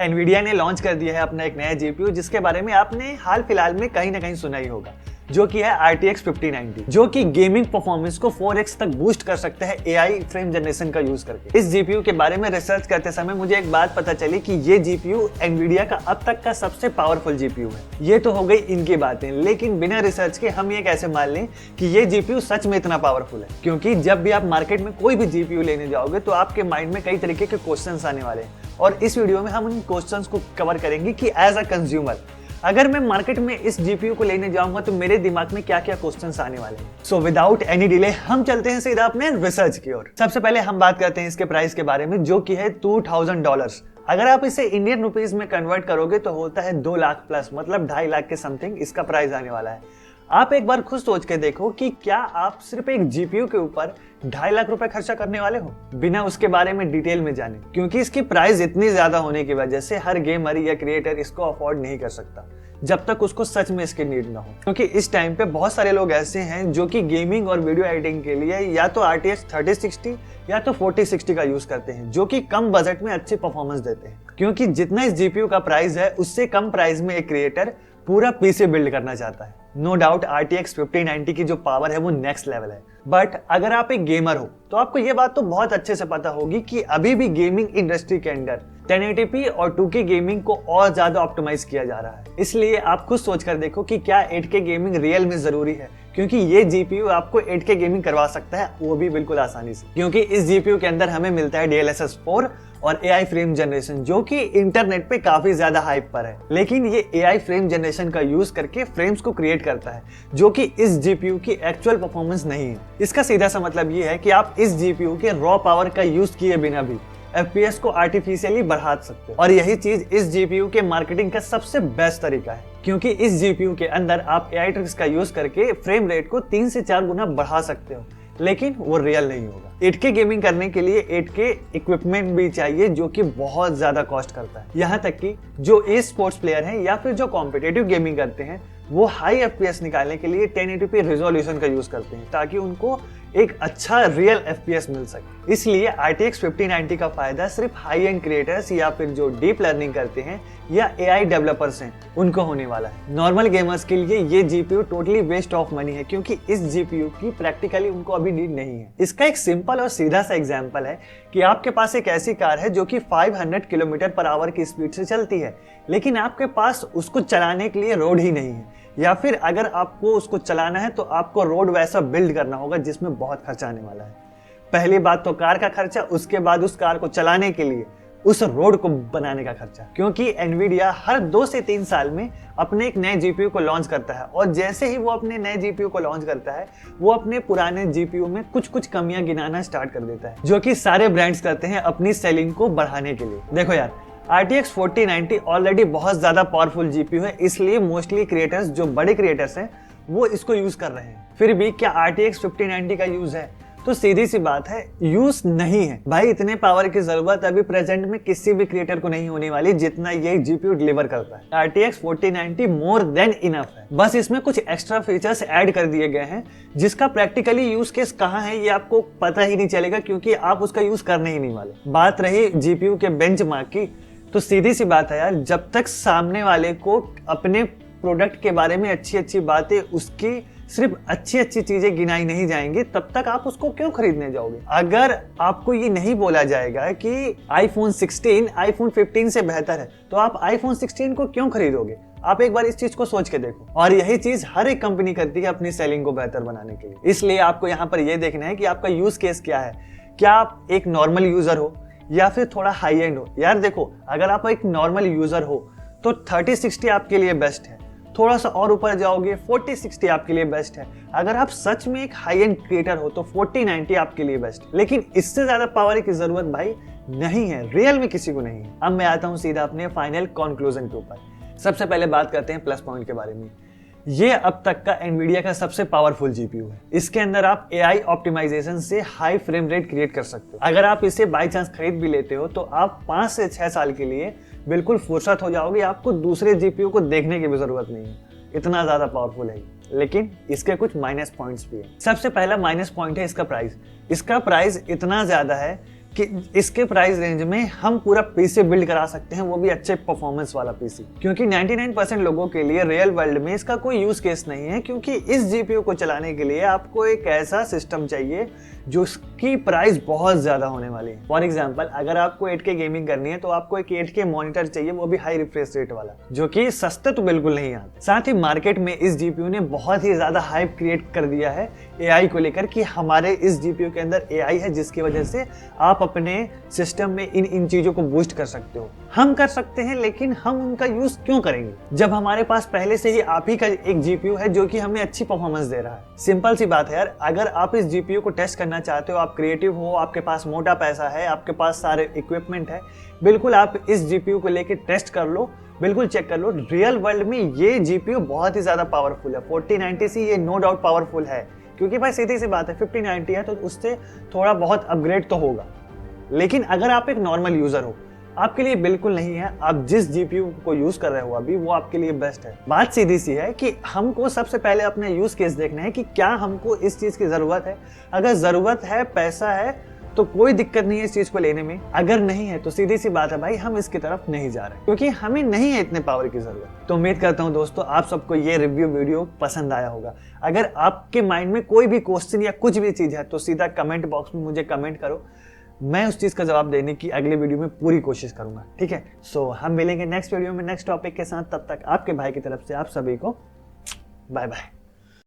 Nvidia ने launch कर दिया है अपना एक नया जीपीयू जिसके बारे में आपने हाल फिलहाल में कहीं ना कहीं सुना ही होगा, जो कि है RTX 5090, जो कि गेमिंग परफॉर्मेंस को 4x तक बूस्ट कर सकता है AI फ्रेम जनरेशन का यूज करके। इस जीपीयू के बारे में रिसर्च करते समय मुझे एक बात पता चली कि ये जीपीयू एनवीडिया का अब तक का सबसे पावरफुल जीपीयू है। ये तो हो गई इनकी बातें, लेकिन बिना रिसर्च के हम ये कैसे मान लें कि ये जीपीयू सच में इतना पावरफुल है? क्योंकि जब भी आप मार्केट में कोई भी जीपीयू लेने जाओगे तो आपके माइंड में कई तरीके के क्वेश्चंस आने वाले हैं, और इस वीडियो में हम उन क्वेश्चंस को कवर करेंगे कि एज अ कंज्यूमर अगर मैं मार्केट में इस जीपीयू को लेने जाऊंगा तो मेरे दिमाग में क्या क्या क्वेश्चंस आने वाले हैं। सो विदाउट एनी डिले हम चलते हैं सीधा अपने रिसर्च की ओर। सबसे पहले हम बात करते हैं इसके प्राइस के बारे में, जो कि है $2000। अगर आप इसे इंडियन रुपीज में कन्वर्ट करोगे तो होता है 2 लाख प्लस, मतलब 2.5 लाख के समथिंग इसका प्राइस आने वाला है। आप एक बार खुद सोच के देखो कि क्या आप सिर्फ एक जीपीयू के ऊपर 2.5 लाख रुपए खर्चा करने वाले हो बिना उसके बारे में डिटेल में जाने, क्योंकि इसकी प्राइस इतनी ज्यादा होने की वजह से हर गेमर या क्रिएटर इसको अफोर्ड नहीं कर सकता जब तक उसको सच में इसकी नीड ना हो। क्योंकि इस टाइम पे बहुत सारे लोग ऐसे हैं जो कि गेमिंग और वीडियो एडिटिंग के लिए या तो RTX 3060 या तो 4060 का यूज करते हैं, जो कि कम बजट में अच्छी परफॉर्मेंस देते हैं। क्योंकि जितना इस जीपीयू का प्राइस है उससे कम प्राइस में एक क्रिएटर पूरा पीसी बिल्ड करना चाहता है। नो डाउट RTX 5090 की जो पावर है वो नेक्स्ट लेवल है, बट अगर आप एक गेमर हो तो आपको ये बात तो बहुत अच्छे से पता होगी कि अभी भी गेमिंग इंडस्ट्री के अंदर 1080p और 2K गेमिंग को और ज्यादा ऑप्टिमाइज किया जा रहा है। इसलिए आप खुद सोच कर देखो कि क्या 8K गेमिंग रियल में जरूरी है, क्योंकि ये जीपीयू आपको 8K गेमिंग करवा सकता है, वो भी बिल्कुल आसानी से। क्योंकि इस जीपीयू के अंदर हमें मिलता है DLSS 4 और AI फ्रेम जनरेशन, जो कि इंटरनेट पे काफी ज्यादा हाइप पर है, लेकिन ये AI फ्रेम जनरेशन का यूज करके फ्रेम्स को क्रिएट करता है, जो कि इस जीपीयू की एक्चुअल परफॉर्मेंस नहीं है। इसका सीधा सा मतलब ये है कि आप इस जीपीयू के रॉ पावर का यूज किए बिना भी FPS को आर्टिफिशियली बढ़ा सकते हो, और यही चीज इस जीपीयू के मार्केटिंग का सबसे बेस्ट तरीका है। क्योंकि इस जीपीयू के अंदर आप AI ट्रिक्स का यूज करके फ्रेम रेट को 3 से 4 गुना बढ़ा सकते हो, लेकिन वो रियल नहीं होगा। 8K गेमिंग करने के लिए 8K इक्विपमेंट भी चाहिए, जो कि बहुत ज्यादा कॉस्ट करता है। यहाँ तक कि जो ई स्पोर्ट्स प्लेयर हैं या फिर जो कॉम्पिटिटिव गेमिंग करते हैं वो हाई FPS निकालने के लिए 1080p रिजोल्यूशन का यूज करते हैं, ताकि उनको एक अच्छा रियल FPS मिल सके। इसलिए RTX 5090 का फायदा सिर्फ हाई एंड क्रिएटर्स या फिर जो डीप लर्निंग करते हैं या AI डेवलपर्स हैं उनको होने वाला है। नॉर्मल गेमर्स के लिए ये GPU totally waste of money है, क्योंकि इस जीपीयू की प्रैक्टिकली उनको अभी नीड नहीं है। इसका एक सिंपल और सीधा सा एग्जांपल है कि आपके पास एक ऐसी कार है जो कि 500 किलोमीटर पर आवर की स्पीड से चलती है, लेकिन आपके पास उसको चलाने के लिए रोड ही नहीं है, या फिर अगर आपको उसको चलाना है तो आपको रोड वैसा बिल्ड करना होगा जिसमें बहुत खर्चा आने वाला है। पहली बात तो कार का खर्चा, उसके बाद उस कार को चलाने के लिए उस रोड को बनाने का खर्चा। क्योंकि एनवीडिया हर 2 से 3 साल में अपने एक नए जीपीयू को लॉन्च करता है, और जैसे ही वो अपने नए जीपीयू को लॉन्च करता है वो अपने पुराने जीपीयू में कुछ कुछ कमियां गिनाना स्टार्ट कर देता है, जो कि सारे ब्रांड्स करते हैं अपनी सेलिंग को बढ़ाने के लिए। देखो यार, RTX 4090 ऑलरेडी बहुत ज्यादा पावरफुल जीपीयू है, इसलिए मोस्टली क्रिएटर्स, जो बड़े क्रिएटर्स हैं, वो इसको यूज कर रहे हैं। फिर भी क्या RTX 5090 का यूज है? तो सीधी सी बात है, यूज नहीं है भाई। इतने पावर की जरूरत अभी प्रेजेंट में किसी भी क्रिएटर को नहीं होने वाली जितना ये जीपीयू डिलीवर करता है। RTX 4090 मोर देन इनफ है, बस इसमें कुछ एक्स्ट्रा फीचर्स ऐड कर दिए गए हैं जिसका प्रैक्टिकली यूज केस कहाँ है ये आपको पता ही नहीं चलेगा, क्योंकि आप उसका यूज करने ही नहीं वाले। बात रही जीपीयू के बेंचमार्क की, तो सीधी सी बात है यार, जब तक सामने वाले को अपने प्रोडक्ट के बारे में अच्छी अच्छी बातें, उसकी सिर्फ अच्छी अच्छी चीजें गिनाई नहीं जाएंगी, तब तक आप उसको क्यों खरीदने जाओगे? अगर आपको ये नहीं बोला जाएगा कि iPhone 16 iPhone 15 से बेहतर है, तो आप iPhone 16 को क्यों खरीदोगे? आप एक बार इस चीज को सोच के देखो। और यही चीज हर एक कंपनी करती है अपनी सेलिंग को बेहतर बनाने के लिए। इसलिए आपको यहाँ पर यह देखना है कि आपका यूज केस क्या है। क्या आप एक नॉर्मल यूजर हो या फिर थोड़ा हाई एंड हो? यार देखो, अगर आप एक नॉर्मल यूजर हो तो 3060 आपके लिए बेस्ट है, थोड़ा सा और ऊपर जाओगे 4060 आपके लिए बेस्ट है। अगर आप सच में एक हाई एंड क्रिएटर हो तो 4090 आपके लिए बेस्ट है, लेकिन इससे ज्यादा पावर की जरूरत भाई नहीं है, रियल में किसी को नहीं है। अब मैं आता हूं सीधा अपने फाइनल कंक्लूजन के ऊपर। सबसे पहले बात करते हैं प्लस पॉइंट के बारे में। ये अब तक का एनवीडिया का सबसे पावरफुल जीपीयू है। इसके अंदर आप AI ऑप्टिमाइजेशन से हाई फ्रेम रेट क्रिएट कर सकते हो। अगर आप इसे बाय चांस खरीद भी लेते हो तो आप 5 से 6 साल के लिए बिल्कुल फुर्सत हो जाओगे, आपको दूसरे जीपीयू को देखने की भी जरूरत नहीं है, इतना ज्यादा पावरफुल है। लेकिन इसके कुछ माइनस पॉइंट्स भी है। सबसे पहला माइनस पॉइंट है इसका प्राइस। इसका प्राइस इतना ज्यादा है कि इसके प्राइस रेंज में हम पूरा पीसी बिल्ड करा सकते हैं, वो भी अच्छे परफॉर्मेंस वाला पीसी। क्योंकि 99% लोगों के लिए रियल वर्ल्ड में इसका कोई यूज केस नहीं है, क्योंकि इस जीपीयू को चलाने के लिए आपको एक ऐसा सिस्टम चाहिए जो उसकी प्राइस बहुत ज्यादा होने वाली है। फॉर एग्जाम्पल, अगर आपको 8K गेमिंग करनी है तो आपको एक 8K मॉनिटर चाहिए, वो भी हाई रिफ्रेश रेट वाला, जो कि सस्ते तो बिल्कुल नहीं आता। साथ ही मार्केट में इस जीपीयू ने बहुत ही ज्यादा हाइप क्रिएट कर दिया है एआई को लेकर कि हमारे इस जीपीयू के अंदर एआई है, जिसकी वजह से आप अपने सिस्टम में इन चीजों को बूस्ट कर सकते हो। हम कर सकते हैं, लेकिन हम उनका यूज क्यों करेंगे जब हमारे पास पहले से ही आप ही का एक जीपीयू है जो कि हमें अच्छी परफॉर्मेंस दे रहा है। सिंपल सी बात है यार, अगर आप इस जीपीयू को टेस्ट करना चाहते हो, आप क्रिएटिव हो, आपके पास मोटा पैसा है, आपके पास सारे इक्विपमेंट है, बिल्कुल आप इस जीपीयू को लेके टेस्ट कर लो, बिल्कुल चेक कर लो। रियल वर्ल्ड में ये जीपीयू बहुत ही ज्यादा पावरफुल है। 4090 ये नो डाउट पावरफुल है, क्योंकि भाई सीधी सी बात है 5090 है तो उससे थोड़ा बहुत अपग्रेड तो होगा। लेकिन अगर आप एक नॉर्मल यूजर हो, आपके लिए बिल्कुल नहीं है। आप जिस जीपीयू को यूज कर रहे हो अभी, वो आपके लिए बेस्ट है। बात सीधी सी है कि हमको सबसे पहले अपना यूज केस देखना है कि क्या हमको इस चीज की जरूरत है। अगर जरूरत है, पैसा है, तो कोई दिक्कत नहीं है इस चीज को लेने में। अगर नहीं है तो सीधी सी बात है भाई, हम इसकी तरफ नहीं जा रहे, क्योंकि हमें नहीं है इतने पावर की जरूरत। तो उम्मीद करता हूं दोस्तों आप सबको ये रिव्यू वीडियो पसंद आया होगा। अगर आपके माइंड में कोई भी क्वेश्चन या कुछ भी चीज है तो सीधा कमेंट बॉक्स में मुझे कमेंट करो, मैं उस चीज का जवाब देने की अगले वीडियो में पूरी कोशिश करूंगा। ठीक है, सो हम मिलेंगे नेक्स्ट वीडियो में नेक्स्ट टॉपिक के साथ। तब तक आपके भाई की तरफ से आप सभी को बाय बाय।